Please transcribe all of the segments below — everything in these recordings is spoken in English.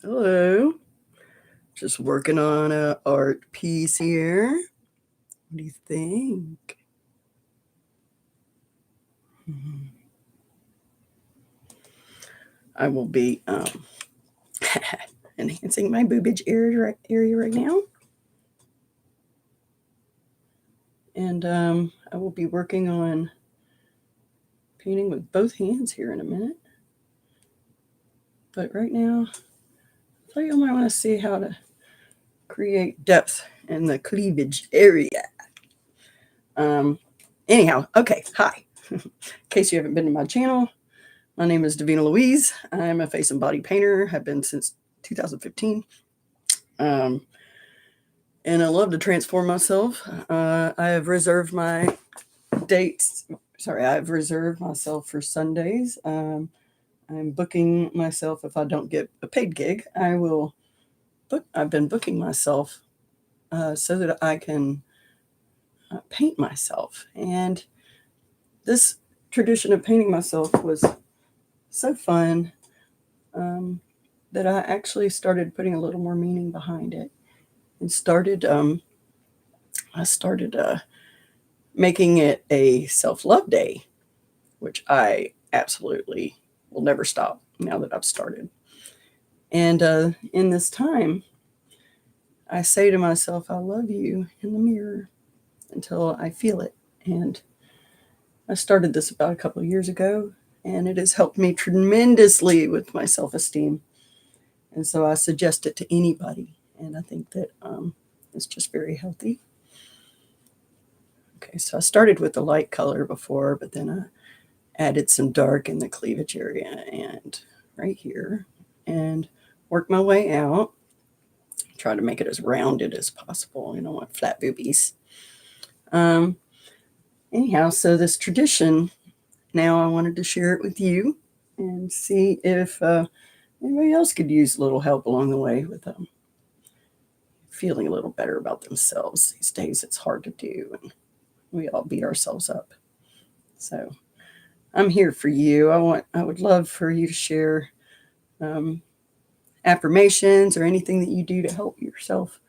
Hello. Just working on a art piece here. What do you think? Mhm. I will be enhancing my boobage area right now. And I will be working on painting with both hands here in a minute. But right now, I thought you might want to see how to create depth in the cleavage area. Um, Anyhow, okay, hi. In case you haven't been to my channel, my name is Davina Louise. I'm a face and body painter. Have been since 2015. And I love to transform myself. I have reserved my dates. Sorry, I've reserved myself for Sundays. I'm booking myself if I don't get a paid gig. I will book. I've been booking myself so that I can paint myself. And this tradition of painting myself was so fun that I actually started putting a little more meaning behind it, and I started making it a self-love day, which I absolutely will never stop now that I've started. And in this time, I say to myself, I love you in the mirror until I feel it. And I started this about a couple of years ago, and it has helped me tremendously with my self esteem. And so I suggest it to anybody. And I think that it's just very healthy. Okay, so I started with the light color before, but then I added some dark in the cleavage area and right here, and work my way out. Try to make it as rounded as possible. You don't want flat boobies. Um, Anyhow, so this tradition, now I wanted to share it with you and see if anybody else could use a little help along the way with feeling a little better about themselves. These days it's hard to do, and we all beat ourselves up. So I'm here for you. I would love for you to share um, affirmations or anything that you do to help yourself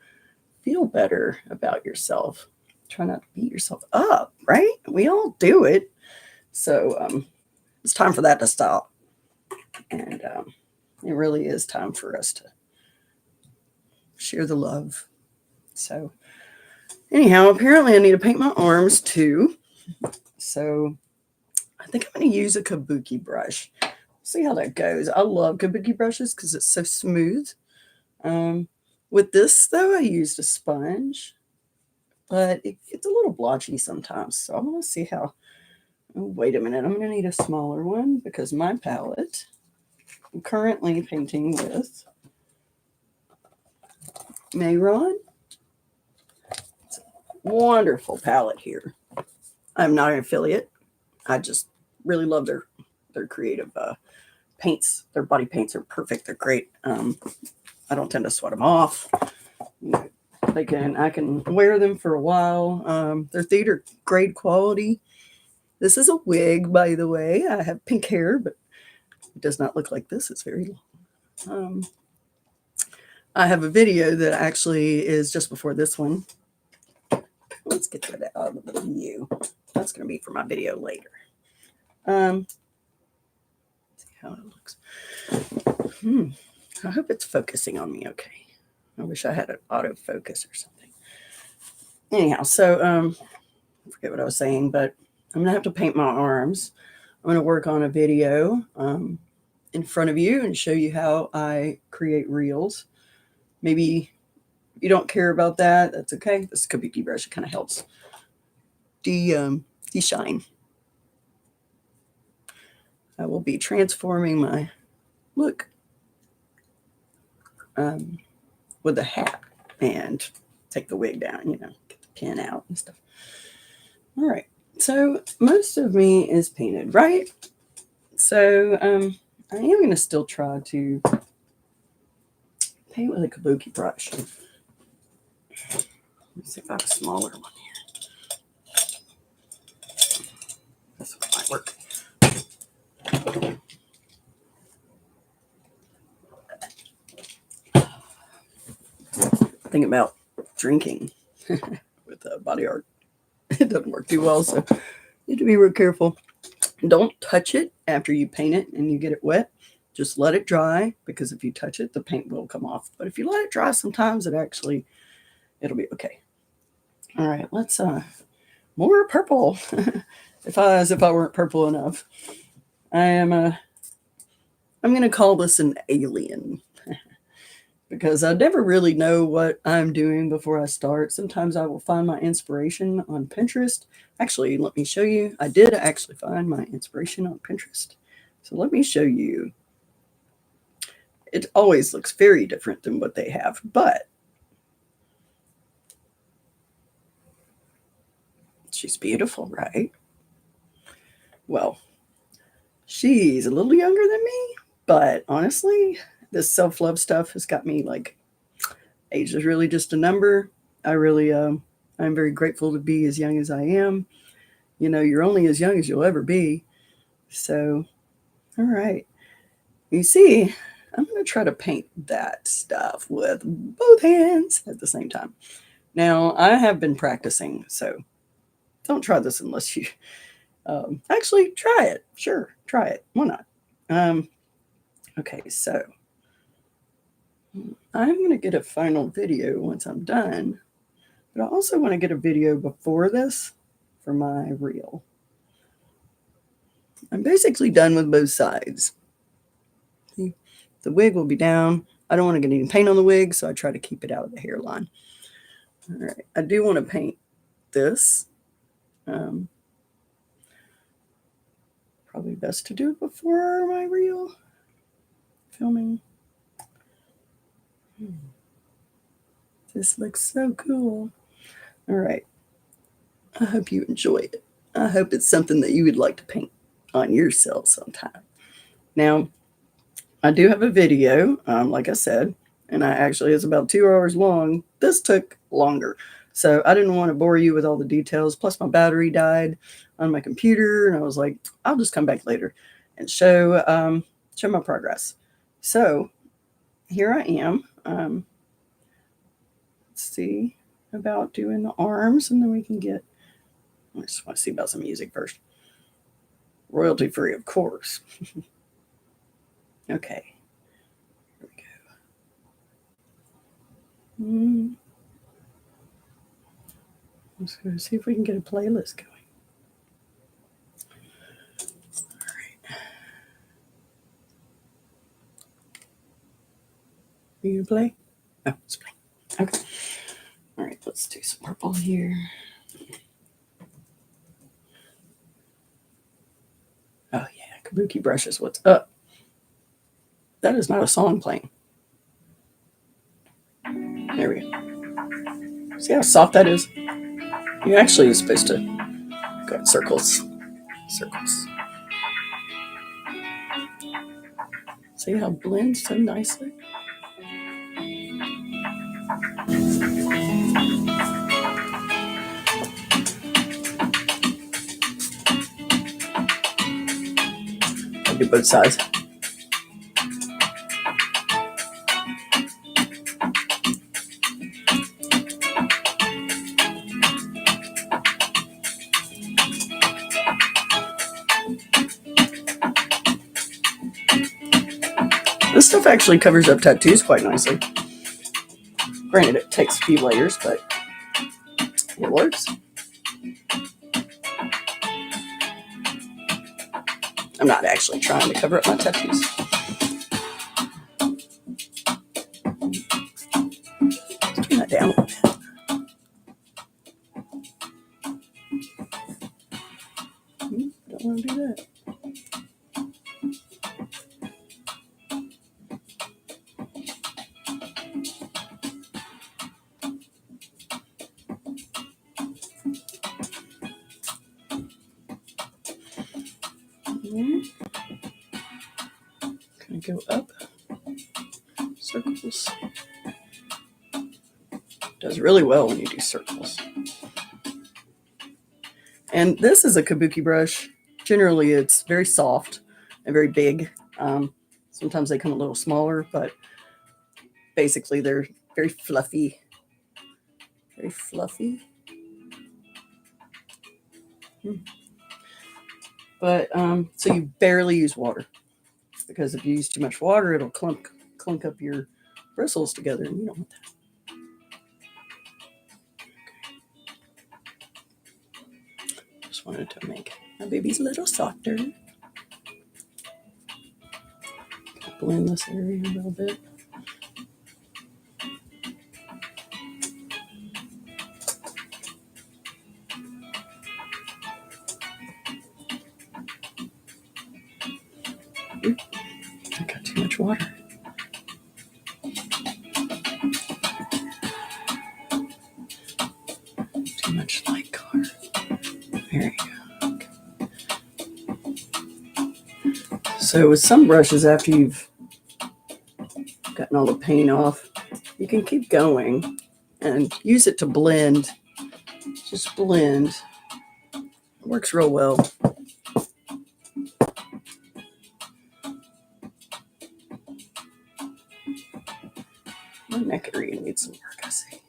feel better about yourself. Try not to beat yourself up, right? We all do it. So it's time for that to stop. And it really is time for us to share the love. So, anyhow, apparently I need to paint my arms too. So, I think I'm going to use a kabuki brush. See how that goes. I love kabuki brushes because it's so smooth. Um, with this, though, I used a sponge, but it gets a little blotchy sometimes. So, I want to see how. Oh, wait a minute. I'm going to need a smaller one because my palette, I'm currently painting with Mayron. It's a wonderful palette here. I'm not an affiliate. I just really love their creative paints. Their body paints are perfect. They're great. I don't tend to sweat them off. I can wear them for a while. They're theater grade quality. This is a wig, by the way. I have pink hair, but it does not look like this. It's very long. I have a video that actually is just before this one. Let's get that out of the view. That's going to be for my video later. See how it looks. I hope it's focusing on me okay. I wish I had an autofocus or something. Anyhow, so I forget what I was saying, but I'm gonna have to paint my arms. I'm gonna work on a video in front of you and show you how I create reels. Maybe if you don't care about that, that's okay. This kabuki brush kind of helps de-shine. I will be transforming my look with a hat and take the wig down, get the pin out and stuff. All right. So most of me is painted, right? So I am going to still try to paint with a kabuki brush. Let's see if I have a smaller one here. This one might work. something about drinking with body art. It doesn't work too well, so you have to be real careful. Don't touch it after you paint it and you get it wet. Just let it dry, because if you touch it, the paint will come off. But if you let it dry, sometimes it'll be okay. All right, let's more purple. As if I weren't purple enough. I'm gonna call this an alien. Because I never really know what I'm doing before I start. Sometimes I will find my inspiration on Pinterest. Actually, let me show you. I did actually find my inspiration on Pinterest. So let me show you. It always looks very different than what they have, but she's beautiful, right? Well, she's a little younger than me, but honestly, this self-love stuff has got me like, age is really just a number. I'm very grateful to be as young as I am. You know, you're only as young as you'll ever be. So, all right. You see, I'm going to try to paint that stuff with both hands at the same time. Now, I have been practicing, so don't try this unless you actually try it. Sure, try it. Why not? Okay, so I'm going to get a final video once I'm done, but I also want to get a video before this for my reel. I'm basically done with both sides. See, the wig will be down. I don't want to get any paint on the wig, so I try to keep it out of the hairline. All right, I do want to paint this. Probably best to do it before my reel filming. This looks so cool. All right. I hope you enjoy it. I hope it's something that you would like to paint on yourself sometime. Now, I do have a video, like I said, and it's about 2 hours long. This took longer, so I didn't want to bore you with all the details. Plus, my battery died on my computer, and I was like, I'll just come back later and show my progress. So here I am. Let's see about doing the arms, and then we can get. I just want to see about some music first. Royalty free, of course. Okay. Here we go. Let's go see if we can get a playlist going. All right. Are you going to play? Oh, it's playing. Okay. All right, let's do some purple here. Oh, yeah, Kabuki brushes. What's up? That is not a song playing. There we go. See how soft that is? You actually are supposed to go in circles. Circles. See how it blends so nicely? I'll do both sides. This stuff actually covers up tattoos quite nicely. Granted, it takes a few layers, but it works. I'm not actually trying to cover up my tattoos. Let's turn that down a little bit. Don't want to do that. Can I go up? Circles. Does really well when you do circles. And this is a kabuki brush. Generally, it's very soft and very big. Sometimes they come a little smaller, but basically they're very fluffy Very fluffy. But so you barely use water, because if you use too much water, it'll clunk up your bristles together, and you don't want that. Just wanted to make my babies a little softer. Blend this area a little bit. I got too much water. Too much light color. There you go. Okay. So with some brushes, after you've gotten all the paint off, you can keep going and use it to blend. Just blend. It works real well. My neck area needs some work, I see.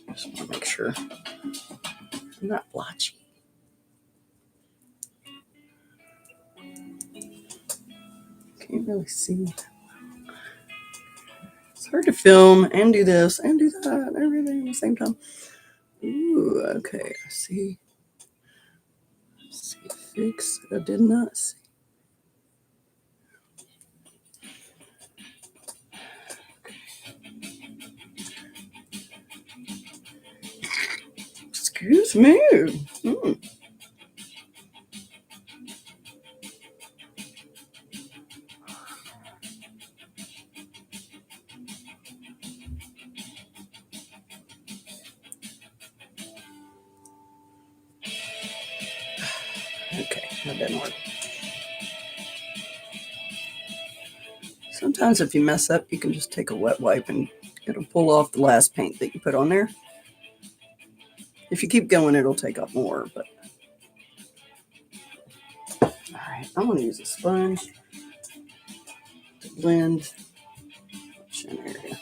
Just want to make sure I'm not blotchy. Can't really see that well. It's hard to film and do this and do that and everything at the same time. Ooh, okay, I see. A fix that I did not see. Excuse me. Okay, that didn't work. Sometimes if you mess up, you can just take a wet wipe and it'll pull off the last paint that you put on there. If you keep going, it'll take up more, but all right, I'm going to use a sponge to blend chin area.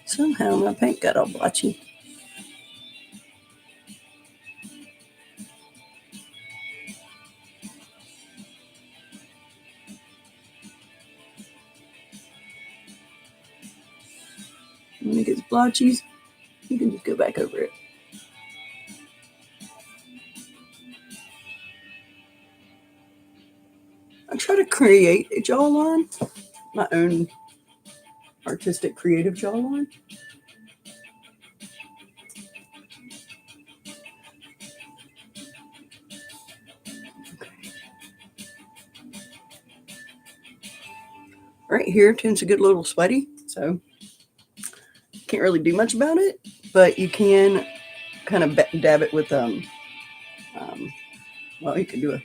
Somehow my paint got all blotchy. When it gets blotchy, you can just go back over it. I try to create a jawline, my own artistic creative jawline. Okay. Right here tends to get a little sweaty, so can't really do much about it, but you can kind of dab it with well, you can do a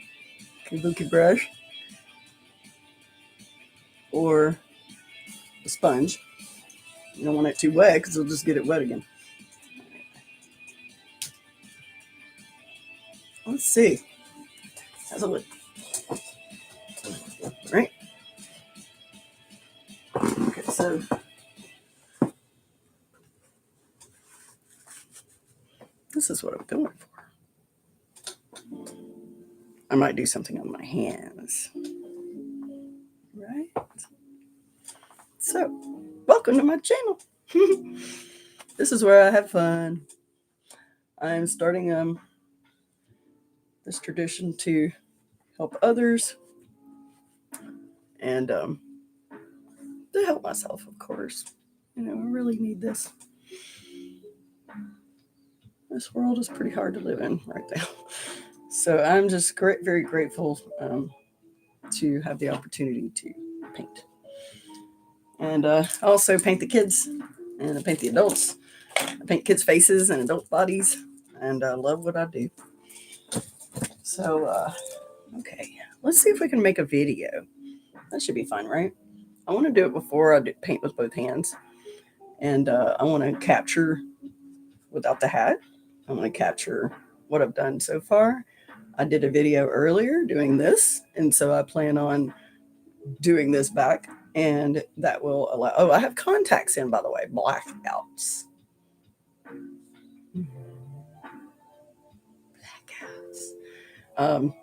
kabuki brush or a sponge. You don't want it too wet because it'll just get it wet again. Let's see. How's it look? Right? Okay, so this is what I'm going for. I might do something on my hands. Right? So, welcome to my channel. This is where I have fun. I'm starting this tradition to help others and to help myself, of course. You know, I really need this. This world is pretty hard to live in right now. So I'm just very grateful to have the opportunity to paint. And I also paint the kids and I paint the adults. I paint kids' faces and adult bodies, and I love what I do. So, okay, let's see if we can make a video. That should be fun, right? I want to do it before I paint with both hands. And I want to capture without the hat. I want to capture what I've done so far. I did a video earlier doing this, and so I plan on doing this back, and that will allow. Oh, I have contacts in, by the way, blackouts. Blackouts.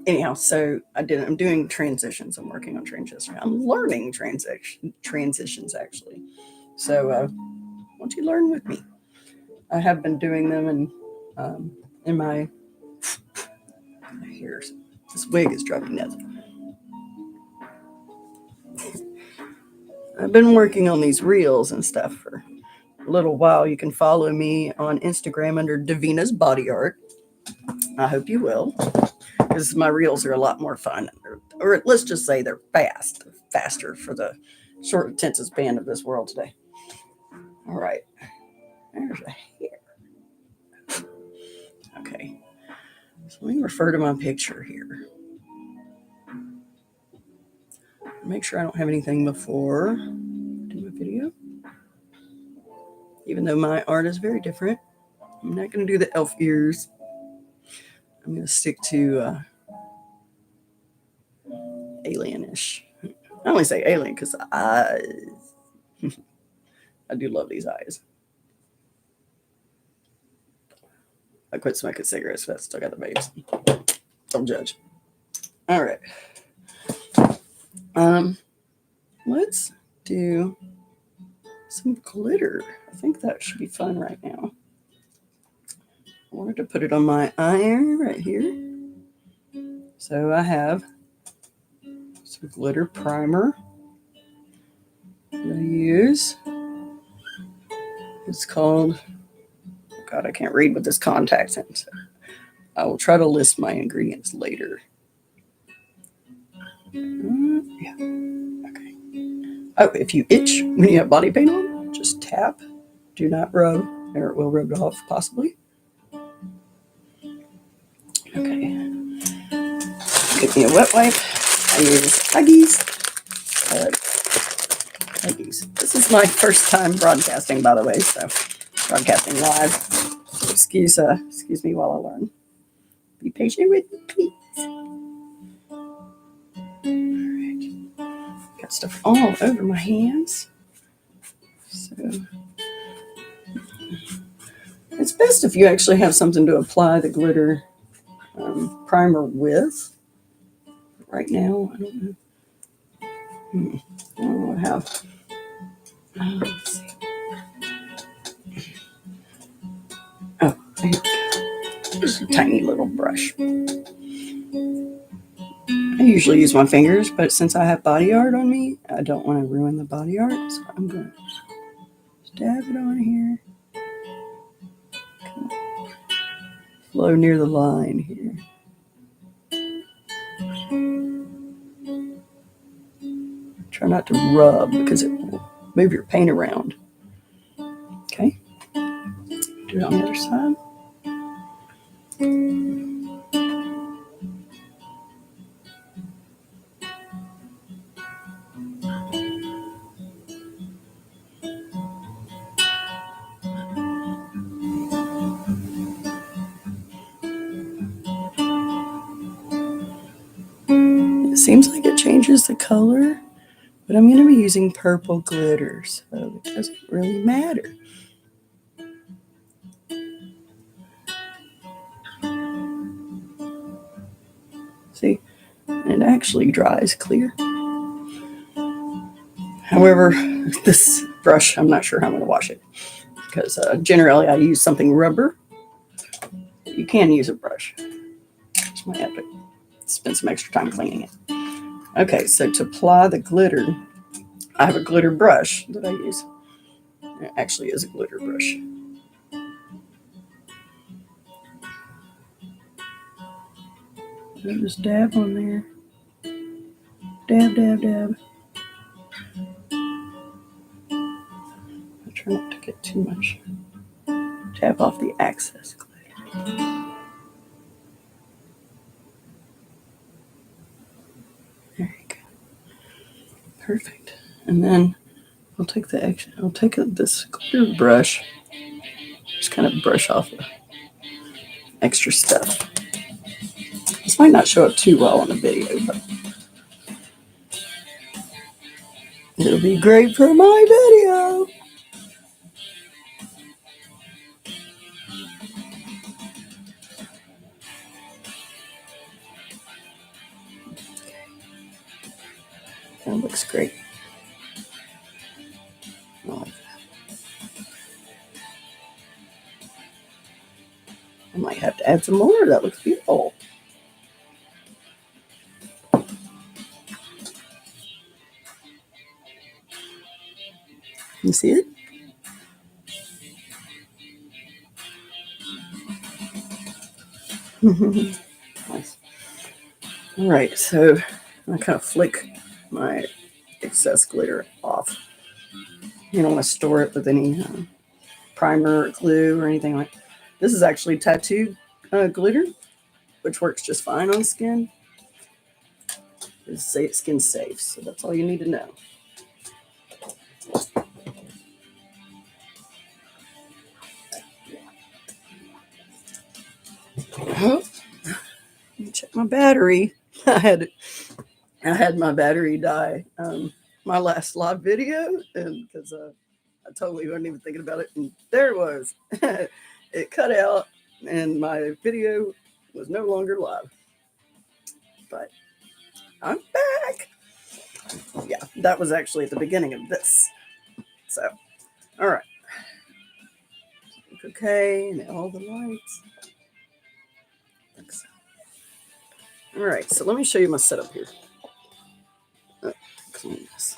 Anyhow, so I'm doing transitions. I'm working on transitions. I'm learning transitions actually. So why don't you learn with me? I have been doing them in my hair. This wig is driving nuts. I've been working on these reels and stuff for a little while. You can follow me on Instagram under Davina's Body Art. I hope you will, because my reels are a lot more fun, or let's just say they're faster for the short attention span of this world today. All right, there's a hair. Okay, so let me refer to my picture here. Make sure I don't have anything before I do my video. Even though my art is very different, I'm not going to do the elf ears. I'm going to stick to alien-ish. I only say alien because eyes. I do love these eyes. I quit smoking cigarettes, but I still got the babes. Don't judge. All right. Let's do some glitter. I think that should be fun right now. I wanted to put it on my iron right here. So I have some glitter primer that I use. It's called, oh God, I can't read with this contacts in. So I will try to list my ingredients later. Yeah. Okay. Oh, if you itch when you have body paint on, just tap. Do not rub, or it will rub it off possibly. Okay. Get me a wet wipe. I use Huggies. Huggies. This is my first time broadcasting, by the way, so broadcasting live. So excuse me while I learn. Be patient with me, please. Alright. Got stuff all over my hands. So it's best if you actually have something to apply the glitter primer with. Right now, I don't know. I don't know what I have. Let's see. Oh, there we go. Just a tiny little brush. I usually use my fingers, but since I have body art on me, I don't want to ruin the body art, so I'm going to dab it on here. Flow near the line here. Try not to rub because it will move your paint around. Okay. Do it on the other side. It seems like it changes the color, but I'm going to be using purple glitter, so it doesn't really matter. See, it actually dries clear. However, this brush, I'm not sure how I'm going to wash it because generally I use something rubber. You can use a brush. Just might have to spend some extra time cleaning it. Okay, so to apply the glitter, I have a glitter brush that I use. It actually is a glitter brush. So just dab on there. Dab, dab, dab. I try not to get too much. Tap off the excess glitter. There you go. Perfect. And then I'll take this glitter brush, just kind of brush off the extra stuff. This might not show up too well on the video, but it'll be great for my video. That looks great. I like that. I might have to add some more. That looks beautiful. You see it? Nice. All right, so I kind of flick my excess glitter off. You don't want to store it with any primer or glue or anything like that. This is actually tattoo glitter, which works just fine on skin. It's skin safe, so that's all you need to know. Oh, let me check my battery. I had my battery die my last live video, and because I totally wasn't even thinking about it, and there it was. It cut out, and my video was no longer live. But I'm back. Yeah, that was actually at the beginning of this. So, all right. Okay, and all the lights. All right, so let me show you my setup here. Clean this.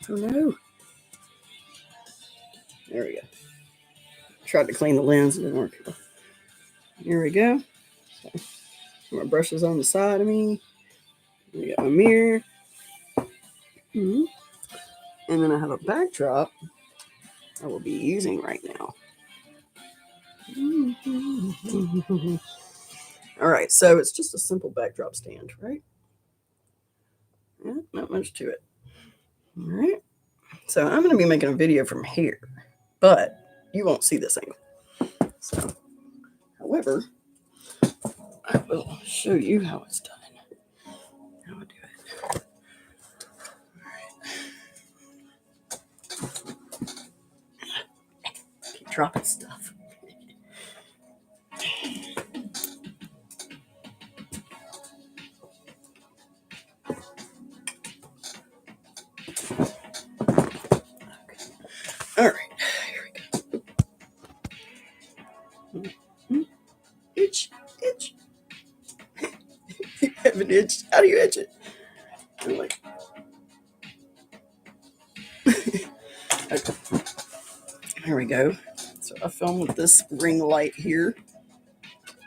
Oh no. There we go. Tried to clean the lens, it didn't work. Here we go. So, my brush is on the side of me. We got my mirror. Mm-hmm. And then I have a backdrop I will be using right now. All right, so it's just a simple backdrop stand, right? Yeah, not much to it. All right. So I'm going to be making a video from here, but you won't see this angle. So, however, I will show you how it's done. How I do it. All right. Keep dropping stuff. All right, here we go. Itch. You have an itch. How do you itch it? I'm like, okay. Here we go. So I film with this ring light here.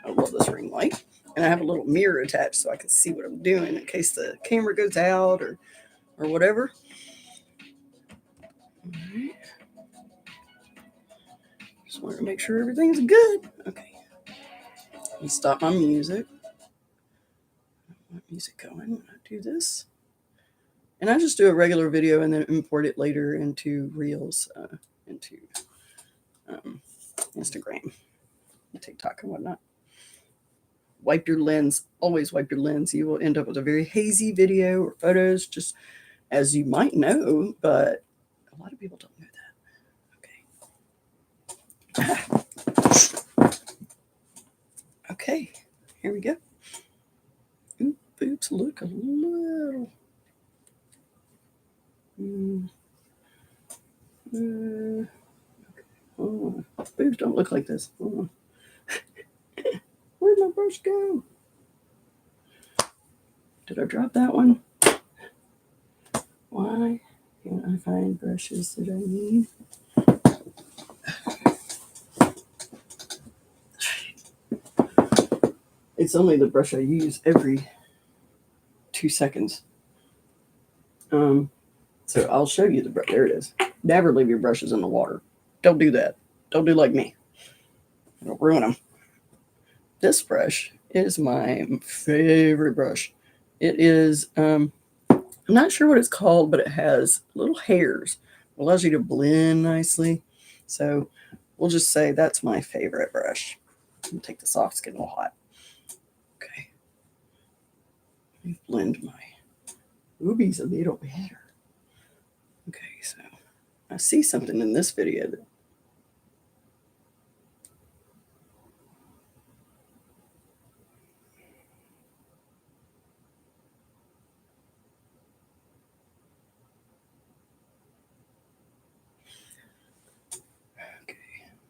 I love this ring light. And I have a little mirror attached so I can see what I'm doing in case the camera goes out or whatever. All right. Just wanted to make sure everything's good. Okay. Let me stop my music. What music going when I do this? And I just do a regular video and then import it later into Reels, into Instagram, and TikTok, and whatnot. Wipe your lens. Always wipe your lens. You will end up with a very hazy video or photos, just as you might know, but a lot of people don't know that. Okay. Okay, here we go. Ooh, boobs look a little. Okay. Oh, boobs don't look like this. Oh. Where'd my brush go? Did I drop that one? Why can't I find brushes that I need? It's only the brush I use every 2 seconds. So I'll show you the brush. There it is. Never leave your brushes in the water. Don't do that. Don't do like me. It'll ruin them. This brush is my favorite brush. It is, I'm not sure what it's called, but it has little hairs. It allows you to blend nicely. So we'll just say that's my favorite brush. I'll take this off. It's getting a little hot. me blend my boobies a little better. Okay, so I see something in this video that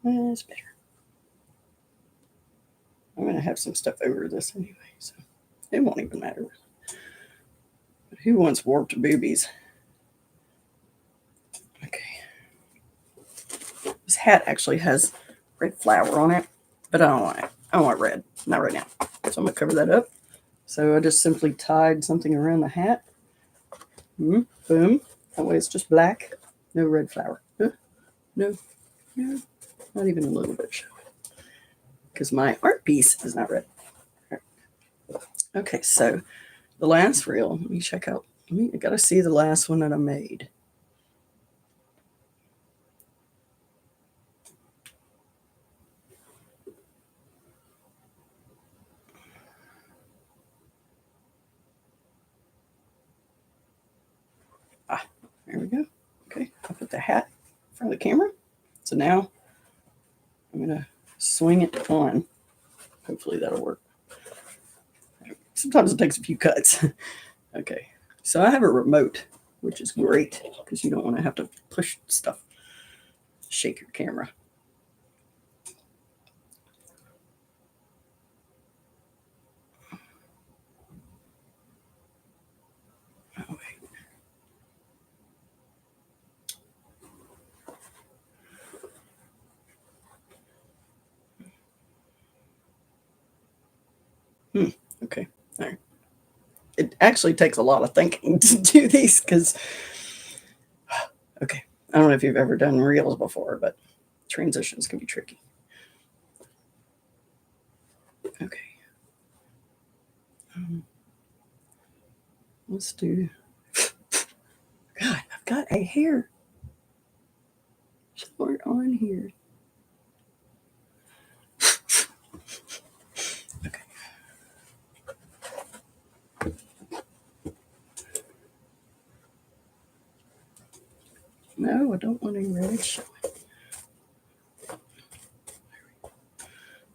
that's better. I'm going to have some stuff over this anyway, so it won't even matter. But who wants warped boobies? Okay. This hat actually has red flower on it, but I don't want it. I don't want red. Not right now. So I'm going to cover that up. So I just simply tied something around the hat. Boom. That way it's just black. No red flower. No. Not even a little bit showing. Because my art piece is not red. Okay, so the last reel, let me check out. I got to see the last one that I made. There we go. Okay, I put the hat in front of the camera. So now I'm going to swing it on. Hopefully that'll work. Sometimes it takes a few cuts. Okay, so I have a remote, which is great because you don't want to have to push stuff, shake your camera. Oh, wait. Okay, all right. It actually takes a lot of thinking to do these because, okay, I don't know if you've ever done reels before, but transitions can be tricky. Okay. Let's do. God, I've got a hair somewhere on here. Okay. No, I don't want any red showing.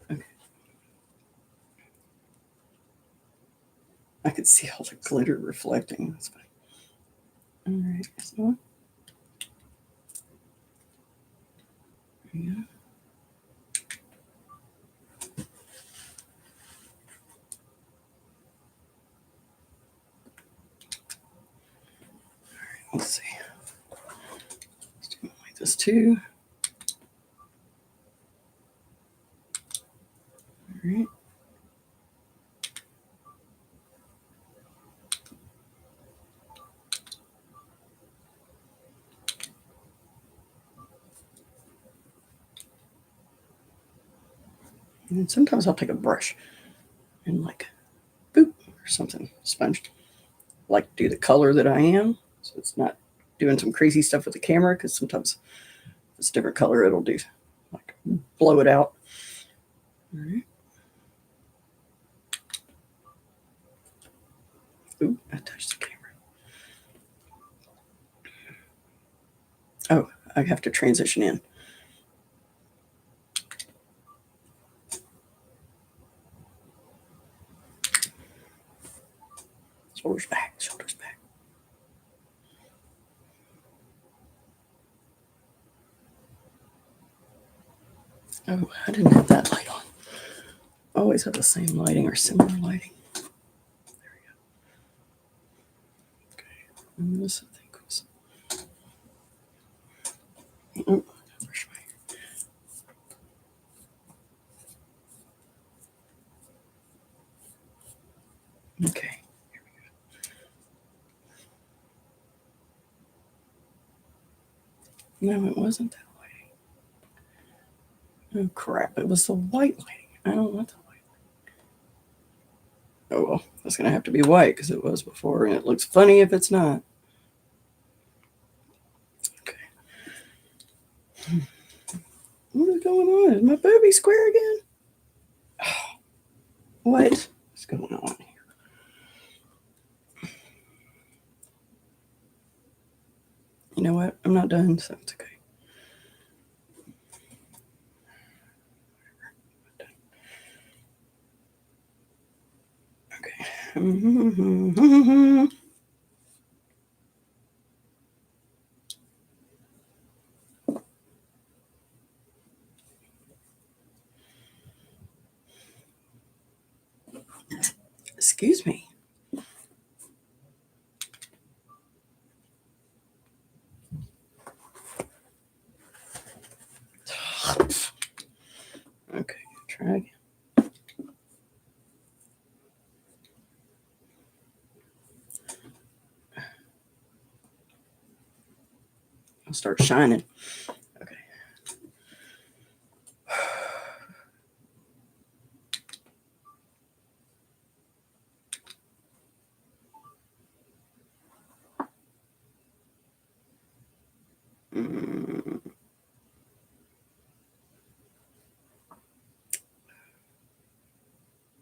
Okay. I can see all the glitter reflecting. That's fine. All right. So, yeah. Let's see. Let's do it like this too. All right. And sometimes I'll take a brush and like boop or something, sponge, like do the color that I am. So it's not doing some crazy stuff with the camera because sometimes if it's a different color, it'll do like blow it out. All right. Ooh, I touched the camera. Oh, I have to transition in. Shoulders back, shoulders back. Oh, I didn't have that light on. Always have the same lighting or similar lighting. There we go. Okay, and this I think was. Oh, brush my hair. Okay. No, it wasn't that lighting. Oh crap! It was the white lighting. I don't want the white lighting. Oh well, it's gonna have to be white because it was before, and it looks funny if it's not. Okay. What is going on? Is my booby square again? Oh, what is going on here? know what? I'm not done, so it's okay. Okay. Excuse me. Okay, try again. I'll start shining. Okay.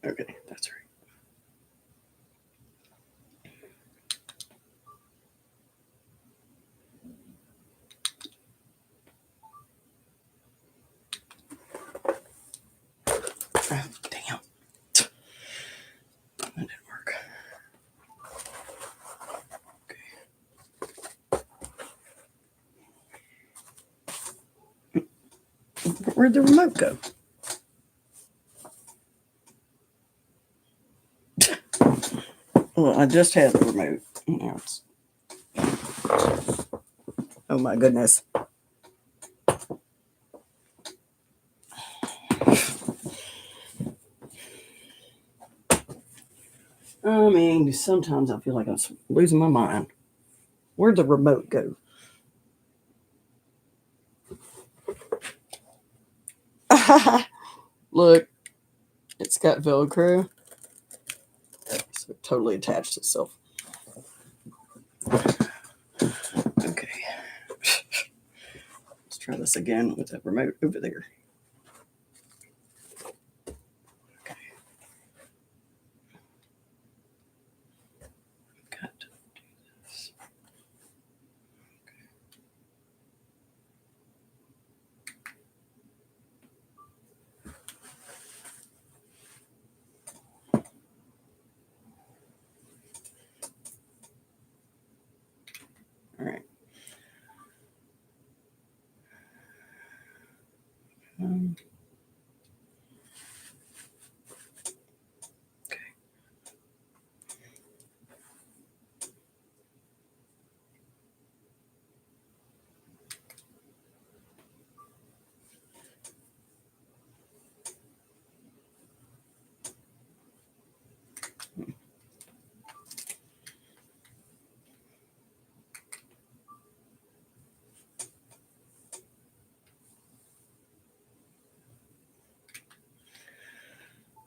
Okay, that's right. Oh, damn. That didn't work. Okay. Where'd the remote go? Well, I just had the remote. Now it's... Oh my goodness. I mean, sometimes I feel like I'm losing my mind. Where'd the remote go? Look, it's got Velcro. So it totally attached itself. Okay. Let's try this again with that remote over there. Okay. Got to do this. All right. Okay.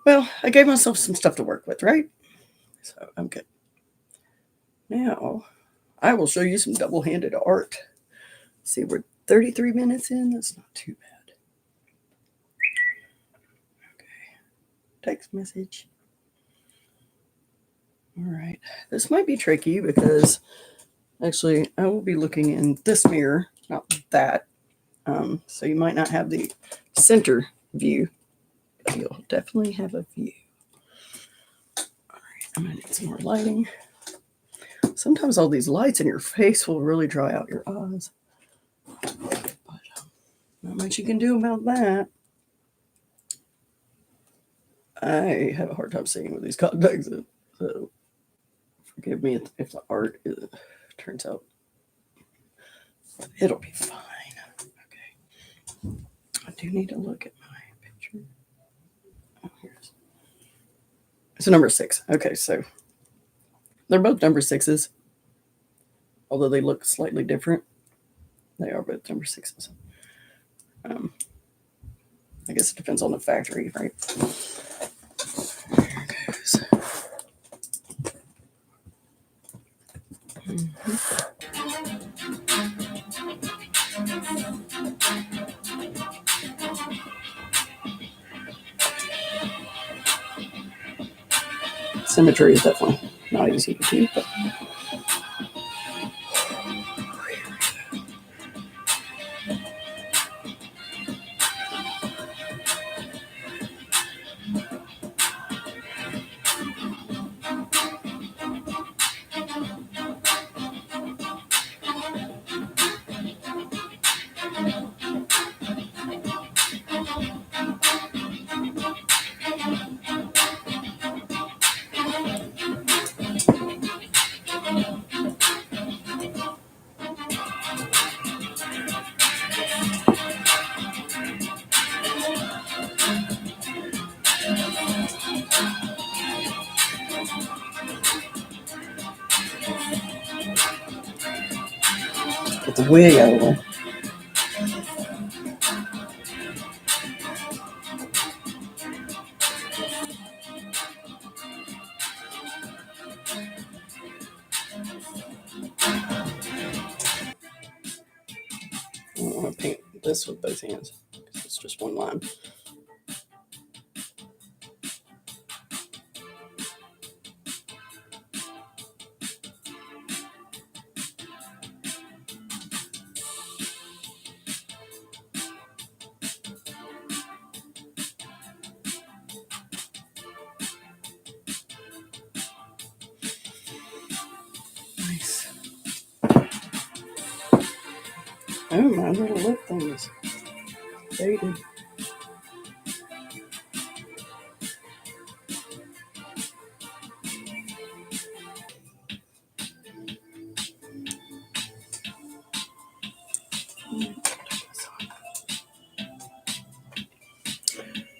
Well, I gave myself some stuff to work with, right? So I'm good. Now, I will show you some double-handed art. See, we're 33 minutes in. That's not too bad. Okay. Text message. All right. This might be tricky because actually I will be looking in this mirror, not that. So you might not have the center view, but you'll definitely have a view. All right. I'm going to need some more lighting. Sometimes all these lights in your face will really dry out your eyes. But not much you can do about that. I have a hard time seeing with these contacts, so forgive me if the art turns out. It'll be fine. Okay. I do need to look at my picture. Oh, here's. It's a number 6. Okay, so they're both number 6s, although they look slightly different. They are both number 6s. I guess it depends on the factory, right? There it goes. Symmetry is definitely not easy to do, but the wig out of the way. I don't want to paint this with both hands because it's just one line. Nice. Oh, my little lip thing is faded.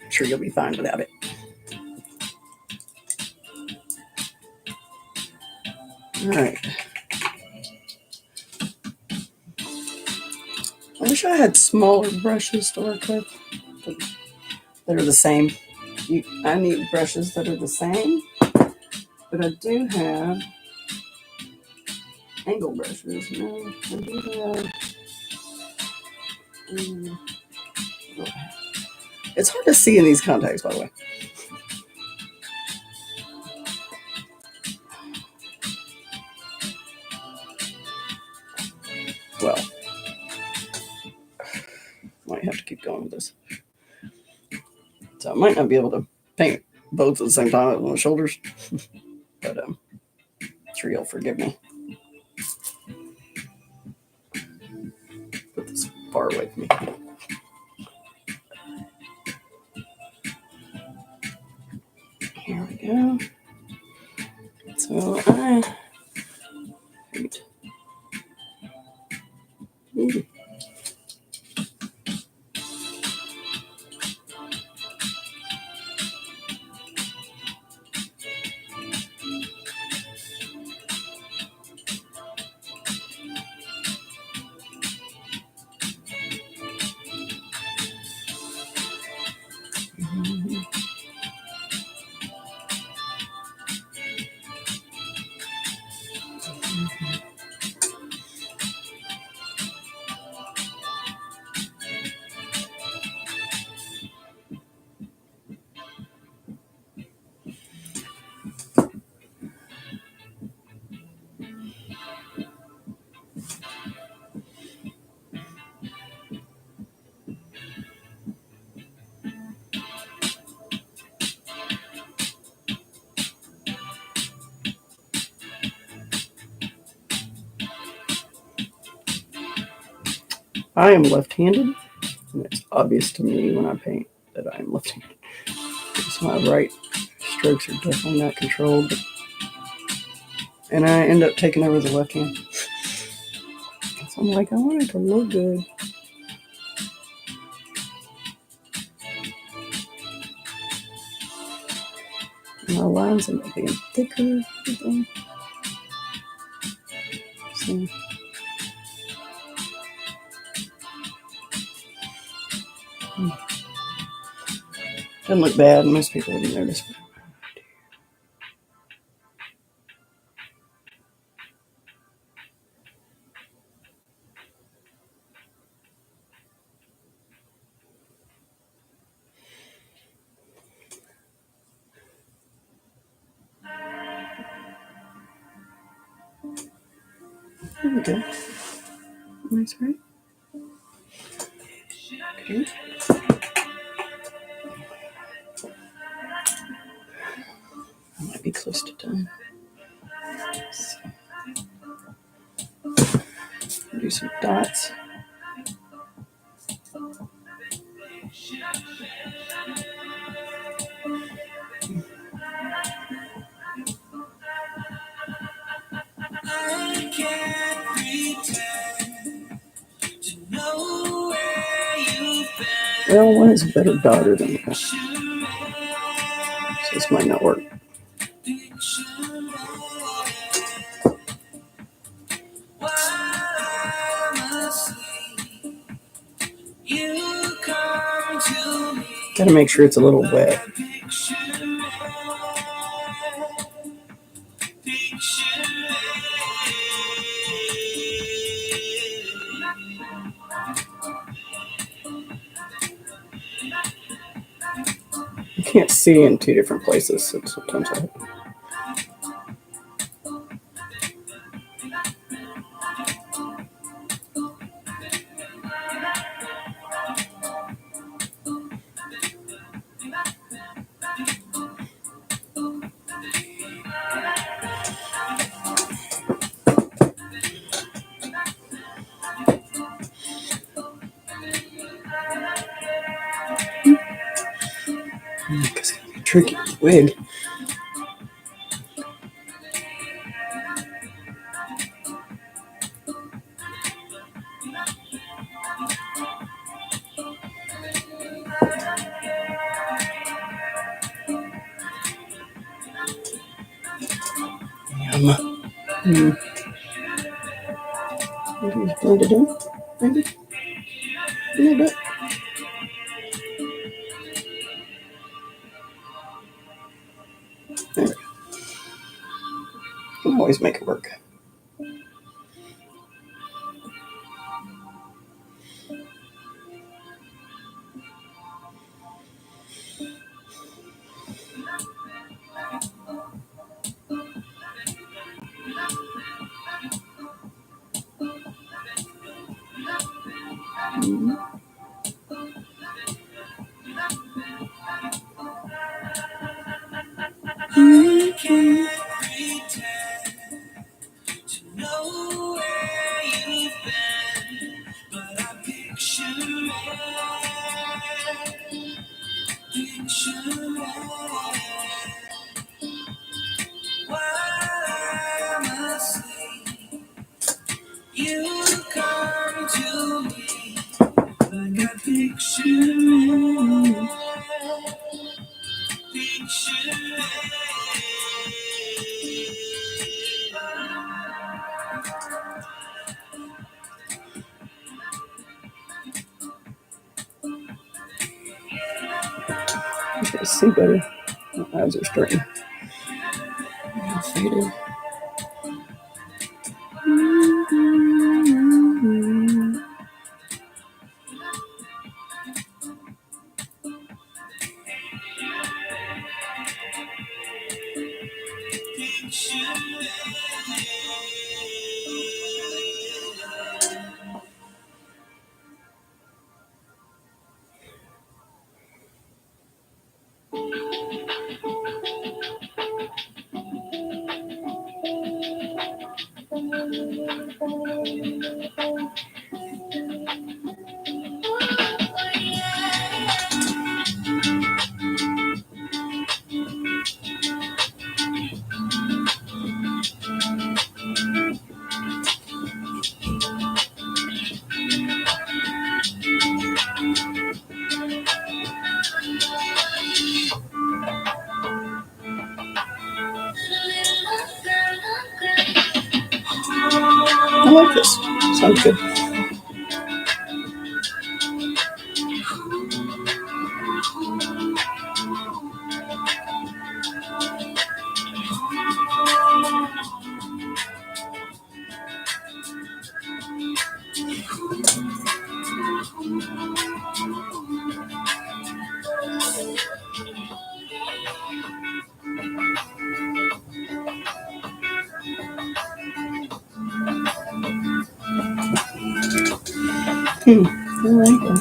I'm sure you'll be fine without it. All right. I wish I had smaller brushes to work with that are the same. I need brushes that are the same, but I do have angle brushes. No, I do have. It's hard to see in these contacts, by the way. Well, might have to keep going with this. So I might not be able to paint both at the same time on the shoulders, but I'm sure you'll forgive me. Put this far away from me. Here we go. So I hate. I am left-handed, and it's obvious to me when I paint that I am left-handed. So my right strokes are definitely not controlled, and I end up taking over the left hand. So I'm like, I want it to look good. My lines end up being thicker. So, doesn't look bad. Most people wouldn't notice. There we go. Nice, right? Okay. I might be close to done. Do some dots. I can't pretend to know where you've been. Well, one is a better daughter than that. So this might not work. Gotta make sure it's a little wet. You can't see in two different places, so sometimes I because it's gonna be tricky with the wig. Maybe blend it in, maybe a little bit. There we go. Can always make it work. I can't pretend to know where you've been, but I picture it while I'm asleep. You come to me like I picture it. You can see better. My eyes are starting faded. I like this. Sounds good. I like it.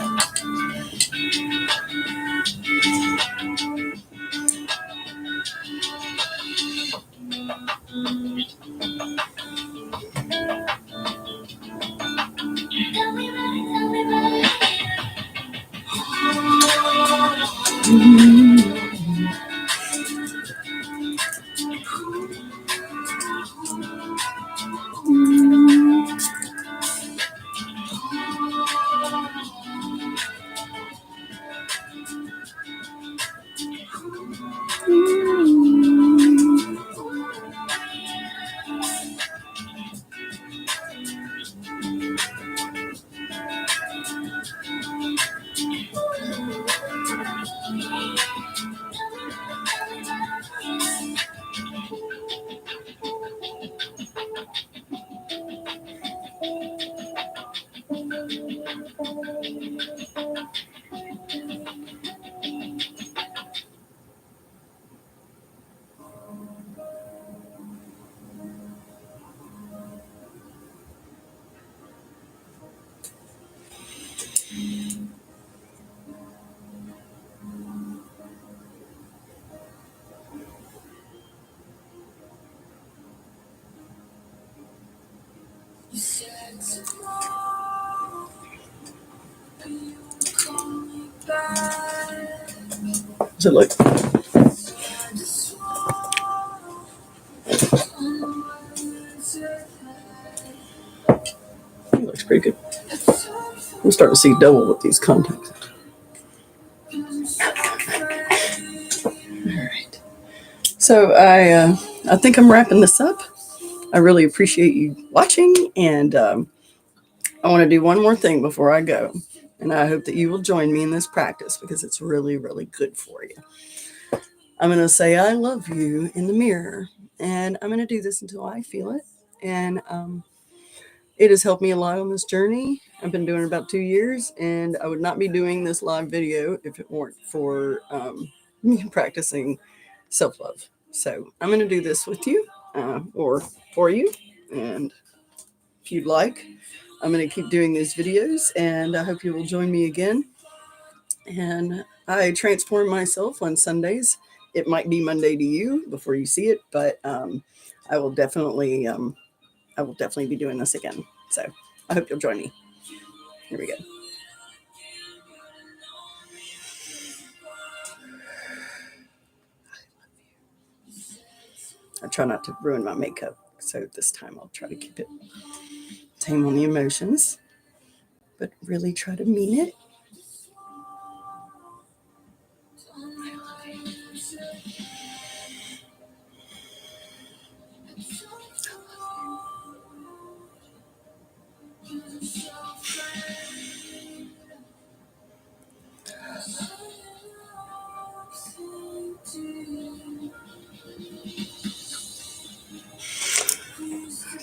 So look. Looks pretty good. I'm starting to see double with these contacts. All right. So I think I'm wrapping this up. I really appreciate you watching, and I want to do one more thing before I go. And I hope that you will join me in this practice because it's really, really good for you. I'm going to say I love you in the mirror, and I'm going to do this until I feel it. And it has helped me a lot on this journey. I've been doing it about 2 years, and I would not be doing this live video if it weren't for me practicing self-love. So I'm going to do this with you or for you. And if you'd like, I'm going to keep doing these videos, and I hope you will join me again. And I transform myself on Sundays. It might be Monday to you before you see it, but I will definitely be doing this again. So I hope you'll join me. Here we go. I try not to ruin my makeup, so this time I'll try to keep it tame on the emotions, but really try to mean it.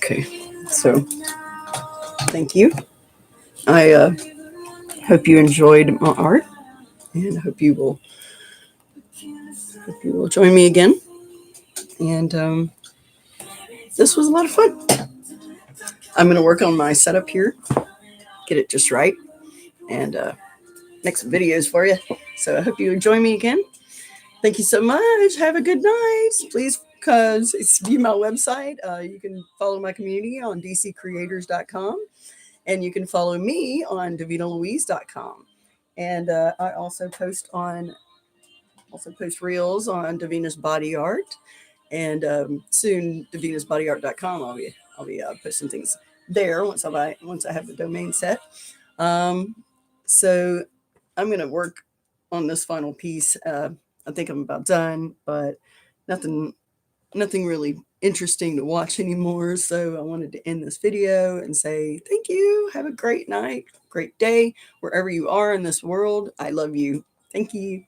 Okay, so thank you. I hope you enjoyed my art, and hope you will join me again. And this was a lot of fun. I'm going to work on my setup here, get it just right, and make some videos for you. So I hope you join me again. Thank you so much. Have a good night. Please view my website. You can follow my community on dccreators.com, and you can follow me on davinalouise.com. And I also post reels on Davina's Body Art, and soon davinasbodyart.com. I'll be posting things there once I have the domain set. So I'm going to work on this final piece. I think I'm about done, but nothing really interesting to watch anymore. So I wanted to end this video and say thank you. Have a great night, great day, wherever you are in this world. I love you. Thank you.